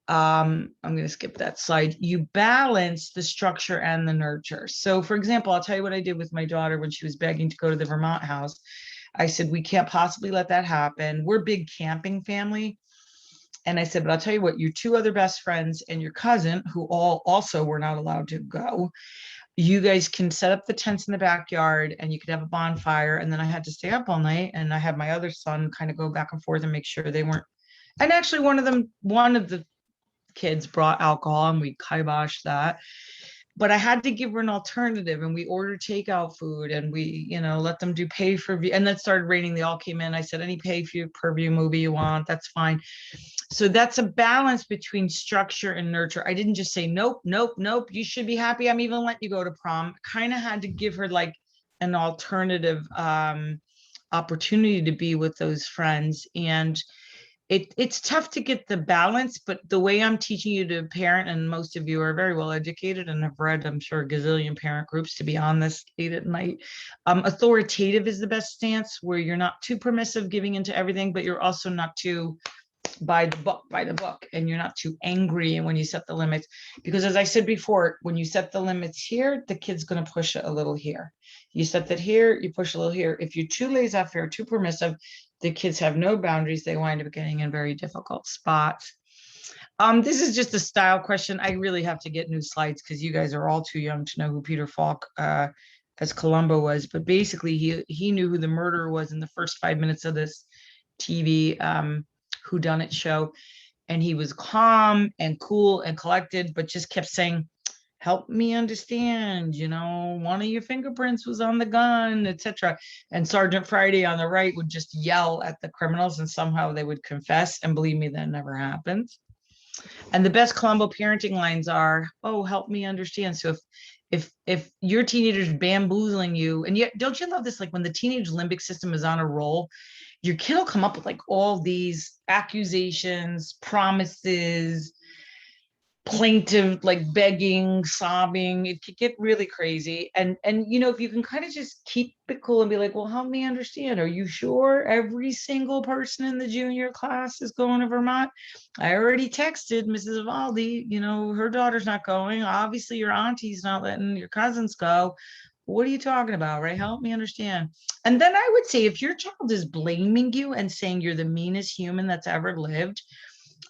I'm going to skip that slide. You balance the structure and the nurture. So for example, I'll tell you what I did with my daughter when she was begging to go to the Vermont house. I said, we can't possibly let that happen. We're a big camping family. And I said, but I'll tell you what, your 2 other best friends and your cousin, who all also were not allowed to go, you guys can set up the tents in the backyard and you could have a bonfire. And then I had to stay up all night, and I had my other son kind of go back and forth and make sure they weren't. And actually one of the kids brought alcohol, and we kiboshed that. but I had to give her an alternative, and we ordered takeout food, and we, let them do pay for view, and then it started raining. They all came in. I said, any pay per view movie you want, that's fine. So that's a balance between structure and nurture. I didn't just say, nope, nope, nope, you should be happy I'm even letting you go to prom. Kind of had to give her like an alternative opportunity to be with those friends. And it's tough to get the balance, but the way I'm teaching you to parent, and most of you are very well educated and have read, I'm sure, a gazillion parent groups to be on this late at night. Authoritative is the best stance, where you're not too permissive giving into everything, but you're also not too by the book, and you're not too angry when you set the limits. Because as I said before, when you set the limits here, the kid's going to push it a little here. You set that here, you push a little here. If you're too laissez-faire, too permissive, the kids have no boundaries. They wind up getting in very difficult spots. This is just a style question. I really have to get new slides because you guys are all too young to know who Peter Falk as Columbo was. But basically, he knew who the murderer was in the first 5 minutes of this TV whodunit show. And he was calm and cool and collected, but just kept saying, help me understand, one of your fingerprints was on the gun, etc. And Sergeant Friday on the right would just yell at the criminals, and somehow they would confess. And believe me, that never happened. And the best Columbo parenting lines are, oh, help me understand. So if your teenager's bamboozling you, and yet, don't you love this? Like when the teenage limbic system is on a roll, your kid will come up with like all these accusations, promises, plaintive, like begging, sobbing. It could get really crazy. And if you can kind of just keep it cool and be like, well, help me understand. Are you sure every single person in the junior class is going to Vermont? I already texted Mrs. Valdi, her daughter's not going. Obviously your auntie's not letting your cousins go. What are you talking about, right? Help me understand. And then I would say, if your child is blaming you and saying you're the meanest human that's ever lived,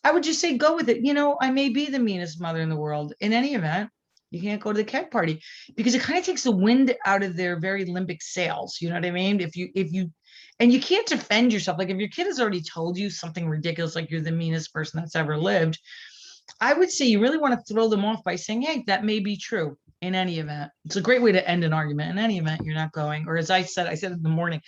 I would just say, go with it. I may be the meanest mother in the world. In any event, you can't go to the keg party, because it kind of takes the wind out of their very limbic sails. You know what I mean? And you can't defend yourself. Like if your kid has already told you something ridiculous, like you're the meanest person that's ever lived, I would say you really want to throw them off by saying, hey, that may be true. In any event, it's a great way to end an argument. In any event, you're not going. Or as I said in the morning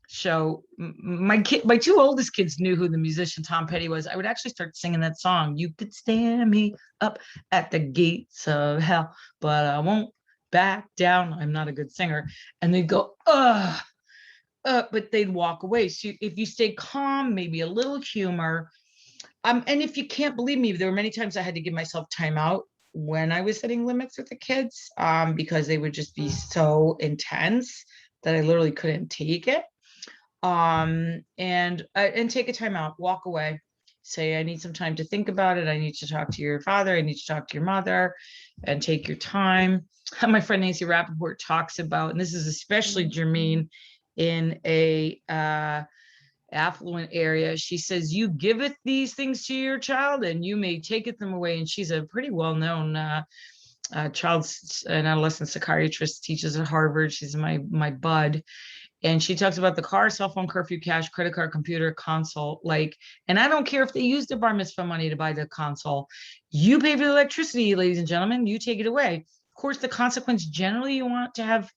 show, my two oldest kids knew who the musician Tom Petty was. I would actually start singing that song. You could stand me up at the gates of hell, but I won't back down. I'm not a good singer. And they'd go, but they'd walk away. So if you stay calm, maybe a little humor. And if you can't believe me, there were many times I had to give myself time out when I was setting limits with the kids, because they would just be so intense that I literally couldn't take it. And take a time out, walk away, say, I need some time to think about it. I need to talk to your father. I need to talk to your mother, and take your time. My friend Nancy Rappaport talks about, and this is especially germane in a affluent area. She says, you giveth these things to your child and you may taketh them away. And she's a pretty well-known child and adolescent psychiatrist, teaches at Harvard. She's my bud. And she talks about the car, cell phone, curfew, cash, credit card, computer, console. And I don't care if they use the bar mitzvah money to buy the console. You pay for the electricity, ladies and gentlemen, you take it away. Of course, the consequence generally you want to have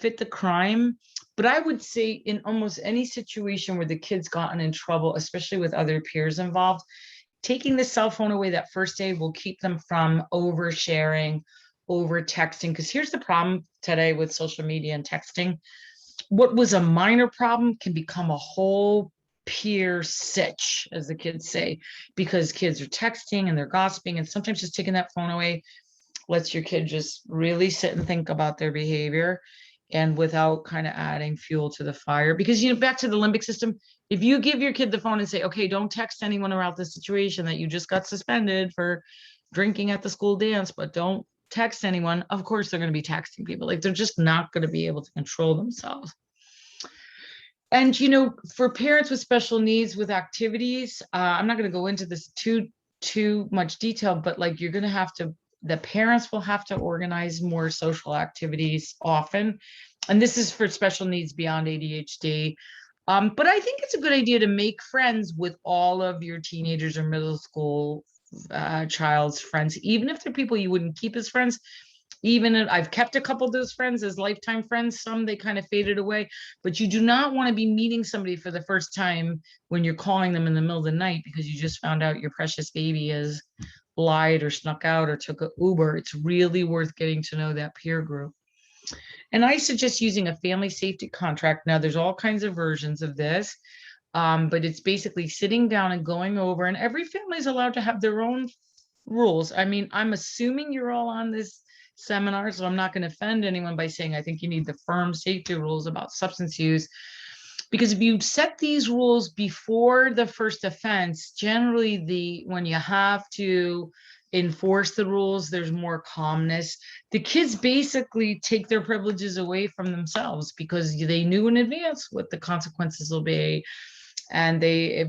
fit the crime. But I would say in almost any situation where the kid's gotten in trouble, especially with other peers involved, taking the cell phone away that first day will keep them from oversharing, over texting. Because here's the problem today with social media and texting. What was a minor problem can become a whole peer sitch, as the kids say, because kids are texting and they're gossiping, and sometimes just taking that phone away lets your kid just really sit and think about their behavior, and without kind of adding fuel to the fire. Because, back to the limbic system, if you give your kid the phone and say, okay, don't text anyone about the situation that you just got suspended for drinking at the school dance, but don't text anyone, of course they're going to be texting people. They're just not going to be able to control themselves. And for parents with special needs with activities, I'm not going to go into this too much detail, but you're going to have to, the parents will have to organize more social activities often, and this is for special needs beyond ADHD. But I think it's a good idea to make friends with all of your teenagers or middle school child's friends, even if they're people you wouldn't keep as friends. Even if I've kept a couple of those friends as lifetime friends, some they kind of faded away, but you do not want to be meeting somebody for the first time when you're calling them in the middle of the night because you just found out your precious baby has lied or snuck out or took an Uber. It's really worth getting to know that peer group. And I suggest using a family safety contract. Now, there's all kinds of versions of this, but it's basically sitting down and going over, and every family is allowed to have their own rules. I mean, I'm assuming you're all on this seminar, so I'm not going to offend anyone by saying I think you need the firm safety rules about substance use. Because if you set these rules before the first offense, generally when you have to enforce the rules, there's more calmness. The kids basically take their privileges away from themselves because they knew in advance what the consequences will be, and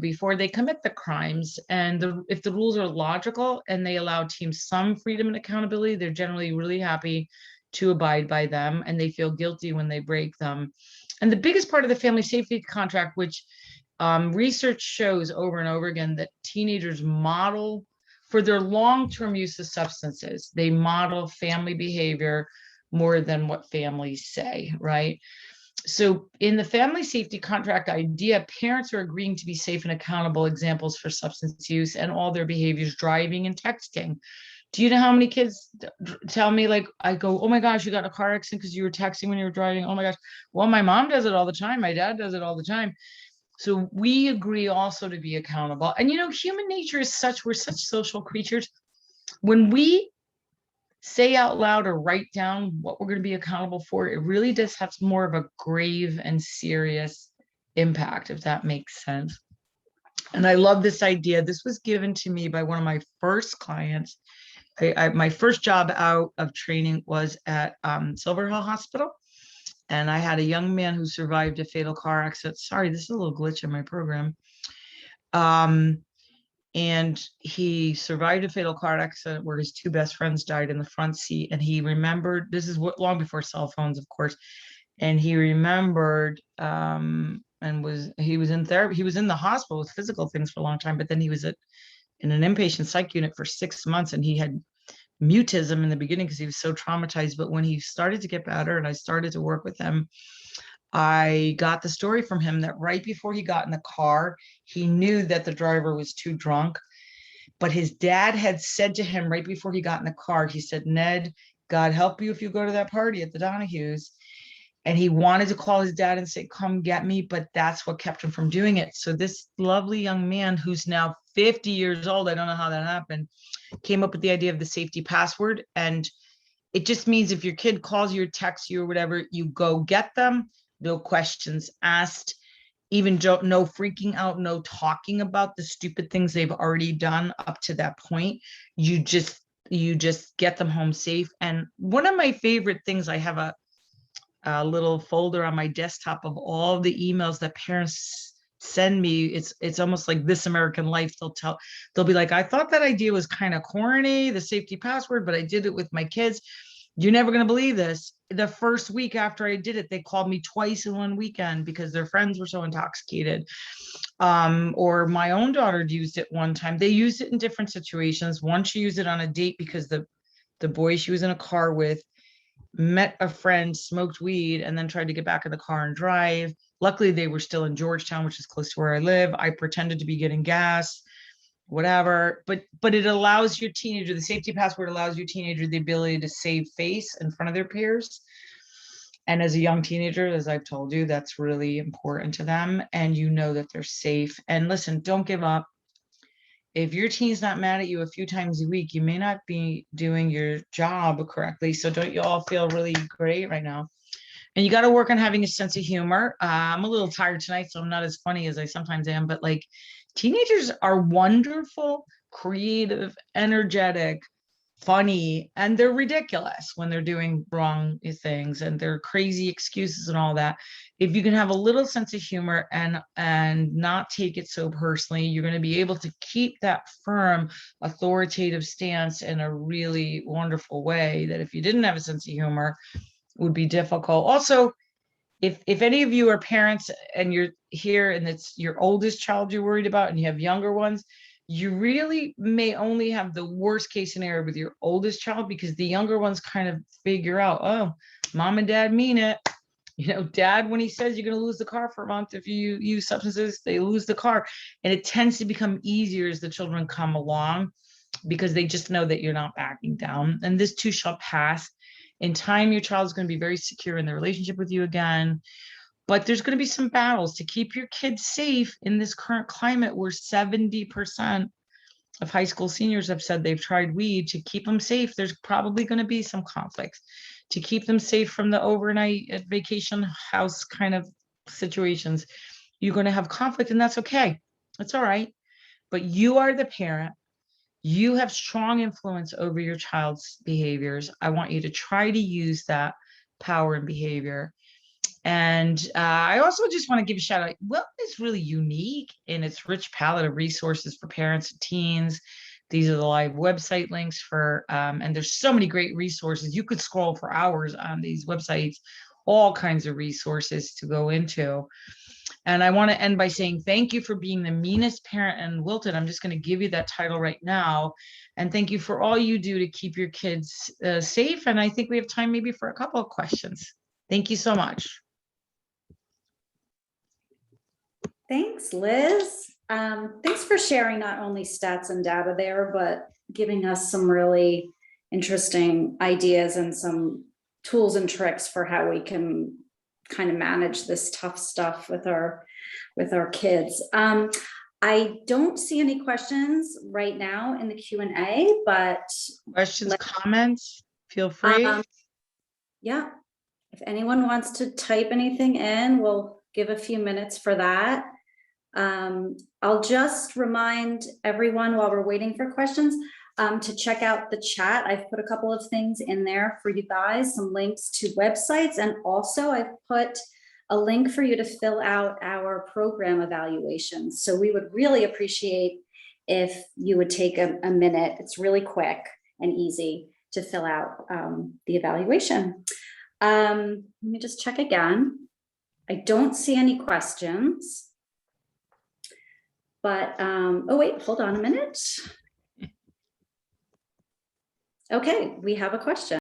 before they commit the crimes. And if the rules are logical and they allow teams some freedom and accountability, they're generally really happy to abide by them, and they feel guilty when they break them. And the biggest part of the family safety contract, which research shows over and over again, that teenagers model for their long-term use of substances, they model family behavior more than what families say, right? So in the family safety contract idea, parents are agreeing to be safe and accountable examples for substance use and all their behaviors, driving and texting. Do you know how many kids tell me, like, I go, oh my gosh, you got in a car accident because you were texting when you were driving? Oh my gosh. Well, my mom does it all the time. My dad does it all the time. So we agree also to be accountable. And, human nature is we're such social creatures. When we say out loud or write down what we're going to be accountable for, it really does have more of a grave and serious impact, if that makes sense. And I love this idea. This was given to me by one of my first clients. My first job out of training was at Silver Hill Hospital. And I had a young man who survived a fatal car accident. Sorry, this is a little glitch in my program. And he survived a fatal car accident where his two best friends died in the front seat. And he remembered, this is long before cell phones, of course. And he remembered, he was in therapy. He was in the hospital with physical things for a long time, but then he was in an inpatient psych unit for 6 months, and he had mutism in the beginning because he was so traumatized. But when he started to get better and I started to work with him, I got the story from him that right before he got in the car, he knew that the driver was too drunk. But his dad had said to him right before he got in the car, he said, Ned, God help you if you go to that party at the Donahues. And he wanted to call his dad and say, come get me, but that's what kept him from doing it. So this lovely young man who's now 50 years old, I don't know how that happened, came up with the idea of the safety password. And it just means if your kid calls you or texts you or whatever, you go get them, no questions asked, even no freaking out, no talking about the stupid things they've already done up to that point. You just get them home safe. And one of my favorite things, I have a little folder on my desktop of all the emails that parents send me. It's almost like This American Life. They'll be like, I thought that idea was kind of corny, the safety password, but I did it with my kids. You're never going to believe this. The first week after I did it, they called me twice in one weekend because their friends were so intoxicated. Or my own daughter used it one time. They used it in different situations. Once she used it on a date because the boy she was in a car with met a friend, smoked weed, and then tried to get back in the car and drive. Luckily, they were still in Georgetown, which is close to where I live. I pretended to be getting gas, whatever. But it allows your teenager, the safety password allows your teenager the ability to save face in front of their peers. And as a young teenager, as I've told you, that's really important to them. And you know that they're safe. And listen, don't give up. If your teen's not mad at you a few times a week, you may not be doing your job correctly. So don't you all feel really great right now? And you got to work on having a sense of humor. I'm a little tired tonight, so I'm not as funny as I sometimes am. But like, teenagers are wonderful, creative, energetic, funny, and they're ridiculous when they're doing wrong things and they're crazy excuses and all that. If you can have a little sense of humor and not take it so personally, you're going to be able to keep that firm, authoritative stance in a really wonderful way that if you didn't have a sense of humor, would be difficult. Also, if any of you are parents and you're here and it's your oldest child you're worried about and you have younger ones, You really may only have the worst case scenario with your oldest child, because the younger ones kind of figure out, oh, mom and dad mean it. Dad, when he says you're going to lose the car for a month if you use substances, they lose the car. And it tends to become easier as the children come along, because they just know that you're not backing down. And this too shall pass. In time, your child is going to be very secure in their relationship with you again. But there's going to be some battles to keep your kids safe in this current climate where 70% of high school seniors have said they've tried weed. To keep them safe, there's probably going to be some conflicts. To keep them safe from the overnight at vacation house kind of situations, you're going to have conflict, and that's okay. That's all right. But you are the parent. You have strong influence over your child's behaviors. I want you to try to use that power and behavior. And I also just want to give a shout out. Wilton is really unique in its rich palette of resources for parents and teens. These are the live website links for, and there's so many great resources. You could scroll for hours on these websites, all kinds of resources to go into. And I want to end by saying thank you for being the meanest parent in Wilton. I'm just going to give you that title right now. And thank you for all you do to keep your kids safe. And I think we have time maybe for a couple of questions. Thank you so much. Thanks, Liz. Thanks for sharing not only stats and data there, but giving us some really interesting ideas and some tools and tricks for how we can kind of manage this tough stuff with our kids. I don't see any questions right now in the Q&A, but questions, comments, feel free. Yeah, if anyone wants to type anything in, we'll give a few minutes for that. I'll just remind everyone while we're waiting for questions to check out the chat. I've put a couple of things in there for you guys, some links to websites, and also I've put a link for you to fill out our program evaluations. So we would really appreciate if you would take a minute. It's really quick and easy to fill out the evaluation. Let me just check again. I don't see any questions. But, oh wait, hold on a minute. Okay, we have a question.